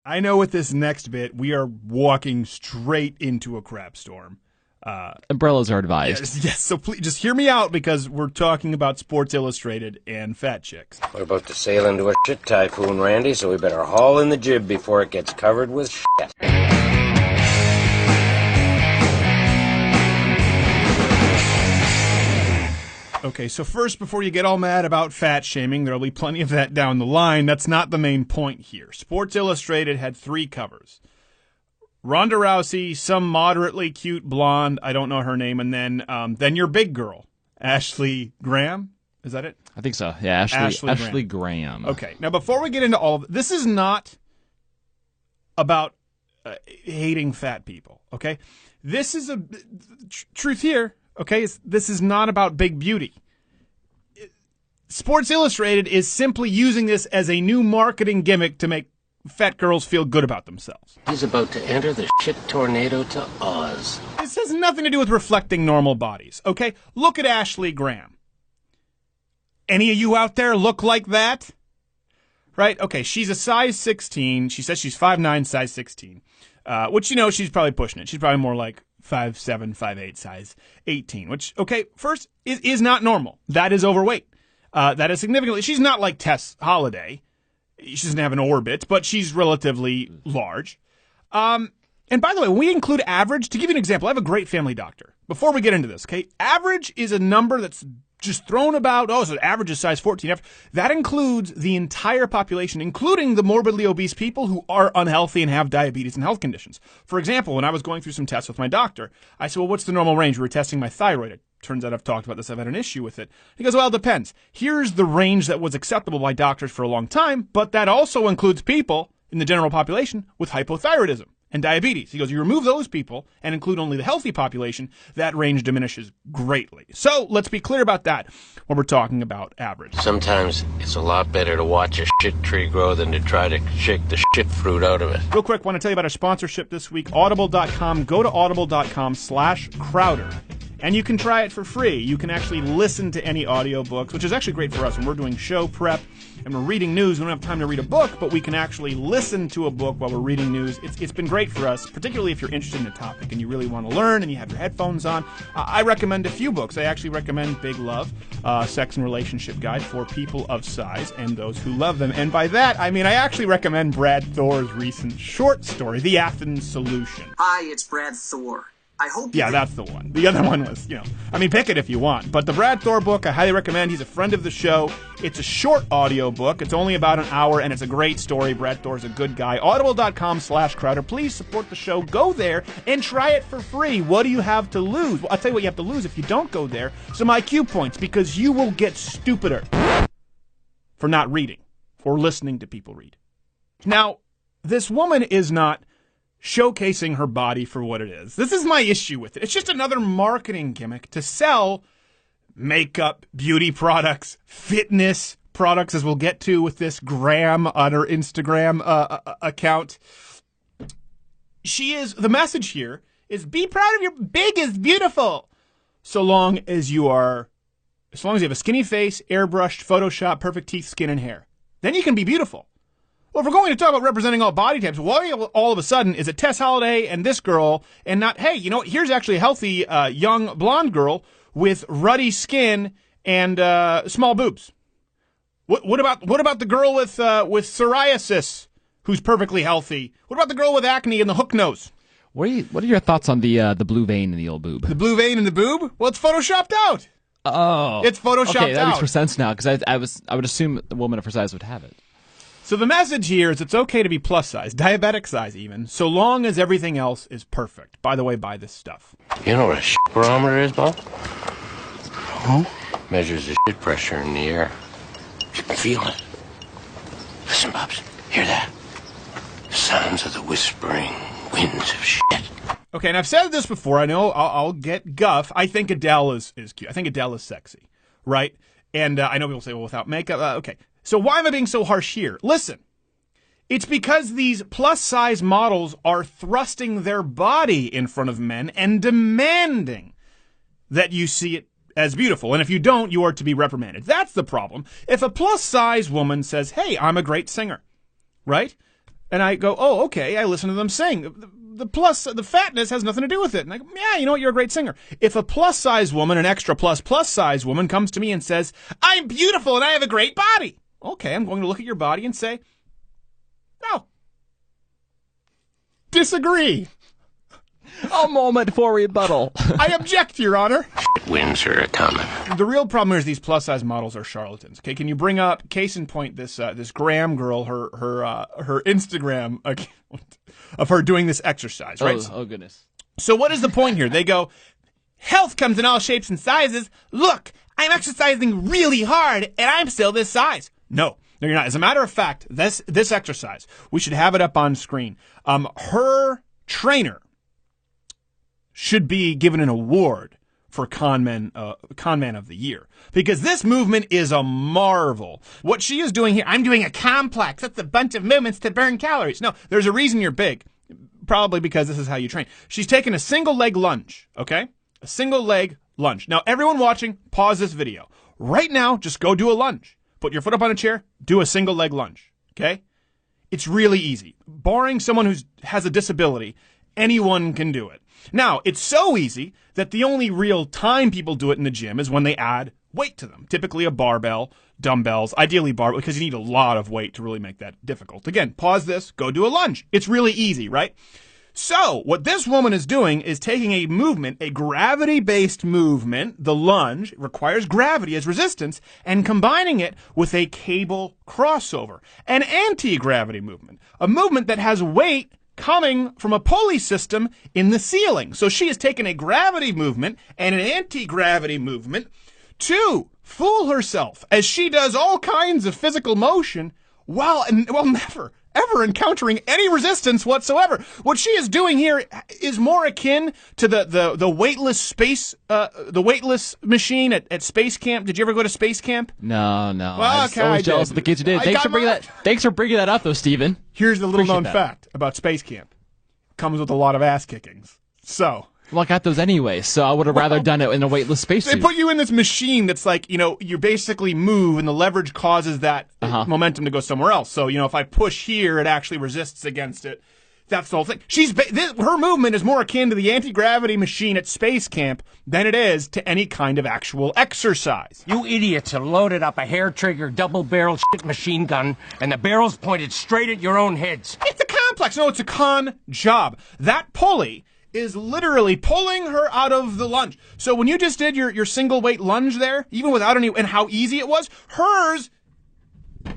I know with this next bit, we are walking straight into a crap storm. Umbrellas are advised. Yes, so please just hear me out because we're talking about Sports Illustrated and fat chicks. We're about to sail into a shit typhoon, Randy, so we better haul in the jib before it gets covered with shit. Okay, so first, before you get all mad about fat shaming, there'll be plenty of that down the line. That's not the main point here. Sports Illustrated had 3 covers. Ronda Rousey, some moderately cute blonde, I don't know her name, and then your big girl, Ashley Graham. Is that it? I think so. Yeah, Ashley Graham. Okay, now before we get into all of this is not about hating fat people, okay? This is a truth here, okay? This is not about big beauty. Sports Illustrated is simply using this as a new marketing gimmick to make fat girls feel good about themselves. He's about to enter the shit tornado to Oz. This has nothing to do with reflecting normal bodies, okay? Look at Ashley Graham. Any of you out there look like that? Right? Okay, she's a size 16. She says she's 5'9", size 16. Which, she's probably pushing it. She's probably more like 5'7", 5'8", size 18. Which, okay, first, is not normal. That is overweight. That is significantly... She's not like Tess Holliday. She doesn't have an orbit, but she's relatively large. And by the way, when we include average, to give you an example, I have a great family doctor. Before we get into this, okay? Average is a number that's just thrown about. Oh, so average is size 14. That includes the entire population, including the morbidly obese people who are unhealthy and have diabetes and health conditions. For example, when I was going through some tests with my doctor, I said, well, what's the normal range? We were testing my thyroid. It turns out I've talked about this. I've had an issue with it. He goes, well, it depends. Here's the range that was acceptable by doctors for a long time, but that also includes people in the general population with hypothyroidism and diabetes. He goes, you remove those people and include only the healthy population, that range diminishes greatly. So let's be clear about that when we're talking about average. Sometimes it's a lot better to watch a shit tree grow than to try to shake the shit fruit out of it. Real quick, want to tell you about our sponsorship this week, Audible.com. Go to audible.com/Crowder. And you can try it for free. You can actually listen to any audiobooks, which is actually great for us when we're doing show prep and we're reading news. We don't have time to read a book, but we can actually listen to a book while we're reading news. It's been great for us, particularly if you're interested in a topic and you really want to learn and you have your headphones on. I recommend a few books. I actually recommend Big Love, Sex and Relationship Guide for People of Size and Those Who Love Them. And by that, I mean I actually recommend Brad Thor's recent short story, The Athens Solution. Hi, it's Brad Thor. I hope Yeah, that's the one. The other one was, pick it if you want. But the Brad Thor book, I highly recommend. He's a friend of the show. It's a short audio book. It's only about an hour, and it's a great story. Brad Thor's a good guy. Audible.com/Crowder. Please support the show. Go there and try it for free. What do you have to lose? Well, I'll tell you what you have to lose if you don't go there. Some IQ points, because you will get stupider for not reading or listening to people read. Now, this woman is not showcasing her body for what it is. This is my issue with it. It's just another marketing gimmick to sell makeup, beauty products, fitness products, as we'll get to with this Graham on her Instagram account. The message here is be proud of your big is beautiful. So long as you have a skinny face, airbrushed, Photoshop, perfect teeth, skin, and hair. Then you can be beautiful. Well, if we're going to talk about representing all body types, why all of a sudden is it Tess Holliday and this girl and not, hey, here's actually a healthy young blonde girl with ruddy skin and small boobs? What about the girl with psoriasis who's perfectly healthy? What about the girl with acne and the hook nose? What are your thoughts on the blue vein in the old boob? The blue vein in the boob? Well, it's photoshopped out. Oh, it's photoshopped out. Okay, that makes more sense now because I would assume the woman of her size would have it. So the message here is it's okay to be plus size, diabetic size even, so long as everything else is perfect. By the way, buy this stuff. You know what a shit barometer is, Bob? Huh? Measures the shit pressure in the air. You can feel it. Listen, Bubs, hear that? Sounds of the whispering winds of shit. Okay, and I've said this before. I know I'll get guff. I think Adele is cute. I think Adele is sexy, right? And I know people say, well, without makeup. Okay. So why am I being so harsh here? Listen, it's because these plus-size models are thrusting their body in front of men and demanding that you see it as beautiful. And if you don't, you are to be reprimanded. That's the problem. If a plus-size woman says, hey, I'm a great singer, right? And I go, oh, okay, I listen to them sing. The fatness has nothing to do with it. And I go, yeah, you know what, you're a great singer. If a plus-size woman, an extra plus-size woman comes to me and says, I'm beautiful and I have a great body. Okay, I'm going to look at your body and say, no. Disagree. A moment for rebuttal. I object, Your Honor. Winds are a coming. The real problem is these plus-size models are charlatans. Okay, can you bring up, case in point, this Graham girl, her Instagram account of her doing this exercise, right? Oh, goodness. So what is the point here? They go, health comes in all shapes and sizes. Look, I'm exercising really hard, and I'm still this size. No, you're not. As a matter of fact, this exercise, we should have it up on screen. Her trainer should be given an award for Con Man of the Year, because this movement is a marvel. What she is doing here, I'm doing a complex. That's a bunch of movements to burn calories. No, there's a reason you're big. Probably because this is how you train. She's taking a single leg lunge, okay? A single leg lunge. Now, everyone watching, pause this video. Right now, just go do a lunge. Put your foot up on a chair, do a single leg lunge, okay? It's really easy. Barring someone who has a disability, anyone can do it. Now, it's so easy that the only real time people do it in the gym is when they add weight to them. Typically a barbell, dumbbells, ideally barbell, because you need a lot of weight to really make that difficult. Again, pause this, go do a lunge. It's really easy, right? So, what this woman is doing is taking a movement, a gravity-based movement, the lunge, requires gravity as resistance, and combining it with a cable crossover, an anti-gravity movement, a movement that has weight coming from a pulley system in the ceiling. So she has taken a gravity movement and an anti-gravity movement to fool herself as she does all kinds of physical motion while never, ever encountering any resistance whatsoever. What she is doing here is more akin to the weightless space, the weightless machine at Space Camp. Did you ever go to Space Camp? No. Well, I'm always jealous of the kids who did. Thanks for bringing that up, though, Steven. Here's the little known fact about Space Camp. Comes with a lot of ass kickings. So. Well, I got those anyway, so I would have rather done it in a weightless spacesuit. They put you in this machine that's like, you basically move and the leverage causes that momentum to go somewhere else. So, if I push here, it actually resists against it. That's the whole thing. Her movement is more akin to the anti-gravity machine at Space Camp than it is to any kind of actual exercise. You idiots have loaded up a hair-trigger, double-barrel shit machine gun, and the barrel's pointed straight at your own heads. It's a complex. No, it's a con job. That pulley is literally pulling her out of the lunge. So when you just did your single weight lunge there, even without any, and how easy it was, hers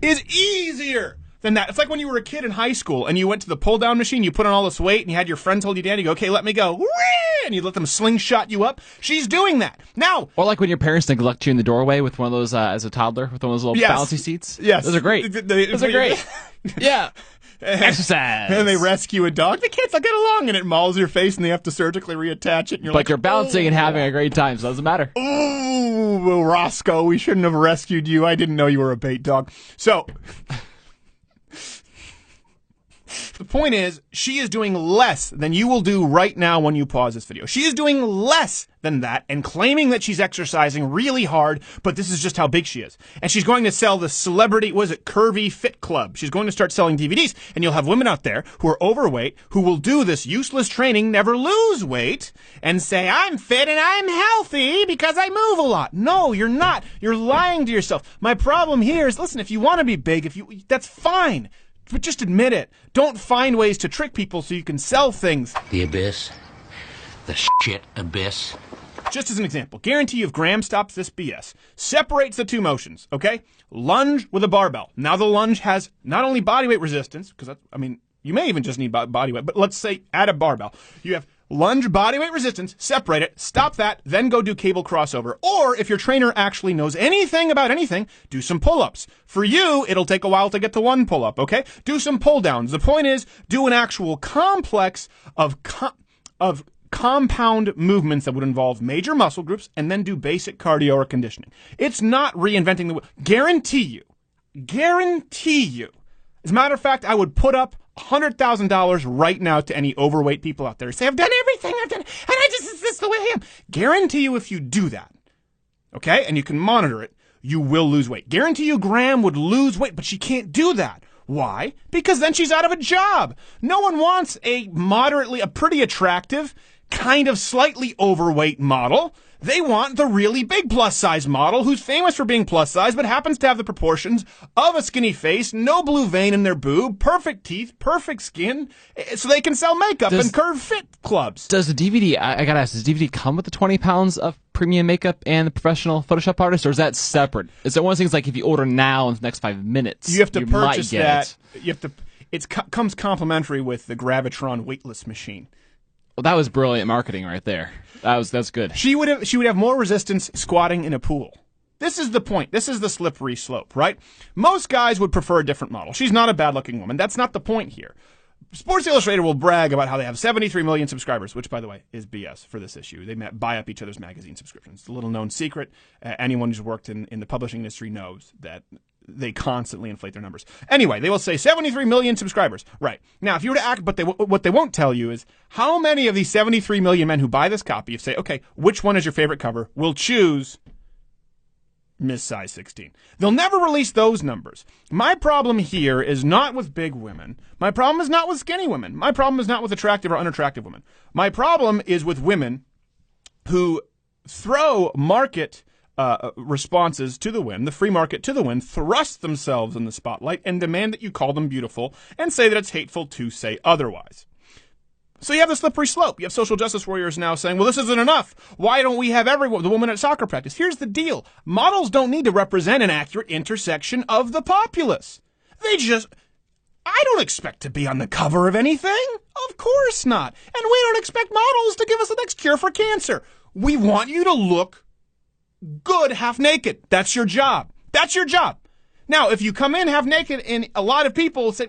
is easier than that. It's like when you were a kid in high school and you went to the pull down machine, you put on all this weight and you had your friends hold you down, you go, okay, let me go. And you let them slingshot you up. She's doing that. Now. Or like when your parents neglect you in the doorway with one of those, as a toddler, with one of those little bouncy seats. Yes. Those are great. Those are great. Yeah. Exercise. And they rescue a dog. The kids will get along, and it mauls your face, and they have to surgically reattach it. And you're bouncing and having a great time, so it doesn't matter. Ooh, Roscoe, we shouldn't have rescued you. I didn't know you were a bait dog. So, the point is, she is doing less than you will do right now when you pause this video. She is doing less than that and claiming that she's exercising really hard, but this is just how big she is. And she's going to sell the celebrity, Curvy Fit Club. She's going to start selling DVDs, and you'll have women out there who are overweight who will do this useless training, never lose weight, and say, I'm fit and I'm healthy because I move a lot. No, you're not. You're lying to yourself. My problem here is, listen, if you want to be big, that's fine. But just admit it. Don't find ways to trick people so you can sell things. The abyss. The shit abyss. Just as an example, guarantee you if Graham stops this BS, separates the two motions, okay? Lunge with a barbell. Now the lunge has not only body weight resistance, because you may even just need body weight, but let's say add a barbell. You have lunge, body weight resistance, separate it, stop that, then go do cable crossover. Or if your trainer actually knows anything about anything, do some pull-ups. For you, it'll take a while to get to one pull-up, okay? Do some pull-downs. The point is, do an actual complex of compound movements that would involve major muscle groups and then do basic cardio or conditioning. It's not reinventing the wheel. Guarantee you. As a matter of fact, I would put up $100,000 right now to any overweight people out there. Say, I've done everything, and this is the way I am. Guarantee you if you do that, okay, and you can monitor it, you will lose weight. Guarantee you Graham would lose weight, but she can't do that. Why? Because then she's out of a job. No one wants a pretty attractive, kind of slightly overweight model. They want the really big plus-size model who's famous for being plus-size but happens to have the proportions of a skinny face, no blue vein in their boob, perfect teeth, perfect skin, so they can sell makeup and curve fit clubs. Does the DVD, I gotta ask, does the DVD come with the 20 pounds of premium makeup and the professional Photoshop artist, or is that separate? Is it one of those things like if you order now in the next 5 minutes, you have to purchase that? It? You have to. It comes complimentary with the Gravitron weightless machine. Well, that was brilliant marketing right there. That's good. She would have more resistance squatting in a pool. This is the point. This is the slippery slope, right? Most guys would prefer a different model. She's not a bad-looking woman. That's not the point here. Sports Illustrated will brag about how they have 73 million subscribers, which, by the way, is BS for this issue. They buy up each other's magazine subscriptions. It's a little-known secret. Anyone who's worked in the publishing industry knows that they constantly inflate their numbers. Anyway, they will say 73 million subscribers. Right. Now, if you were to act, but what they won't tell you is how many of these 73 million men who buy this copy, if say, okay, which one is your favorite cover, will choose Miss Size 16. They'll never release those numbers. My problem here is not with big women. My problem is not with skinny women. My problem is not with attractive or unattractive women. My problem is with women who throw market responses to the wind, the free market to the wind, thrust themselves in the spotlight and demand that you call them beautiful and say that it's hateful to say otherwise. So you have the slippery slope. You have social justice warriors now saying, well, this isn't enough. Why don't we have the woman at soccer practice? Here's the deal. Models don't need to represent an accurate intersection of the populace. I don't expect to be on the cover of anything. Of course not. And we don't expect models to give us the next cure for cancer. We want you to look good half naked. That's your job. That's your job. Now, if you come in half naked and a lot of people say,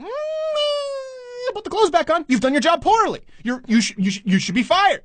put the clothes back on, you've done your job poorly. You should be fired.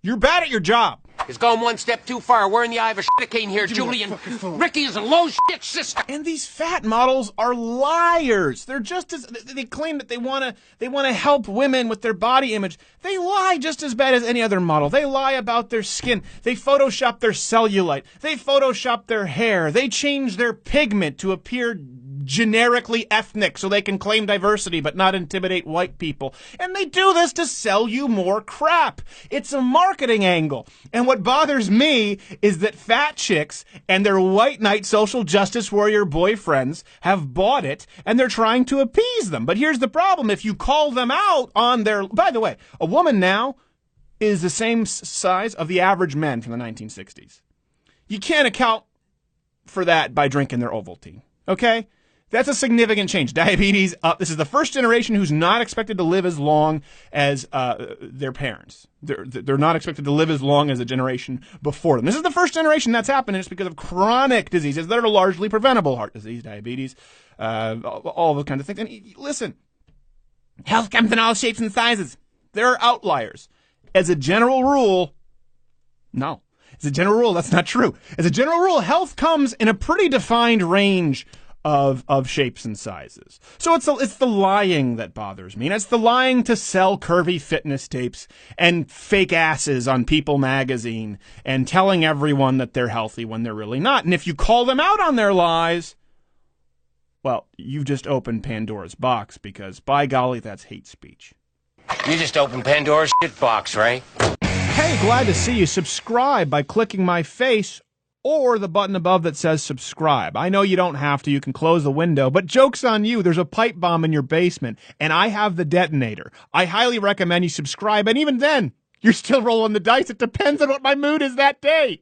You're bad at your job. It's going one step too far. We're in the eye of a shit-cane here, Julian. Ricky is a low shit sister. And these fat models are liars. They're just as they claim that they want to help women with their body image. They lie just as bad as any other model. They lie about their skin. They Photoshop their cellulite. They Photoshop their hair. They change their pigment to appear generically ethnic so they can claim diversity but not intimidate white people. And they do this to sell you more crap. It's a marketing angle. And what bothers me is that fat chicks and their white knight social justice warrior boyfriends have bought it and they're trying to appease them. But here's the problem. If you call them out on their... By the way, a woman now is the same size of the average men from the 1960s. You can't account for that by drinking their Ovaltine. Okay? That's a significant change. Diabetes up. This is the first generation who's not expected to live as long as their parents. They're not expected to live as long as the generation before them. This is the first generation that's happened, and it's because of chronic diseases that are largely preventable. Heart disease, diabetes, all those kinds of things. And listen, health comes in all shapes and sizes. There are outliers. As a general rule, no. As a general rule, that's not true. As a general rule, health comes in a pretty defined range of shapes and sizes. So it's the lying that bothers me. And it's the lying to sell curvy fitness tapes and fake asses on People magazine and telling everyone that they're healthy when they're really not. And if you call them out on their lies, well, you've just opened Pandora's box because, by golly, that's hate speech. You just opened Pandora's shit box, right? Hey, glad to see you. Subscribe by clicking my face or the button above that says subscribe. I know you don't have to. You can close the window. But joke's on you. There's a pipe bomb in your basement, and I have the detonator. I highly recommend you subscribe. And even then, you're still rolling the dice. It depends on what my mood is that day.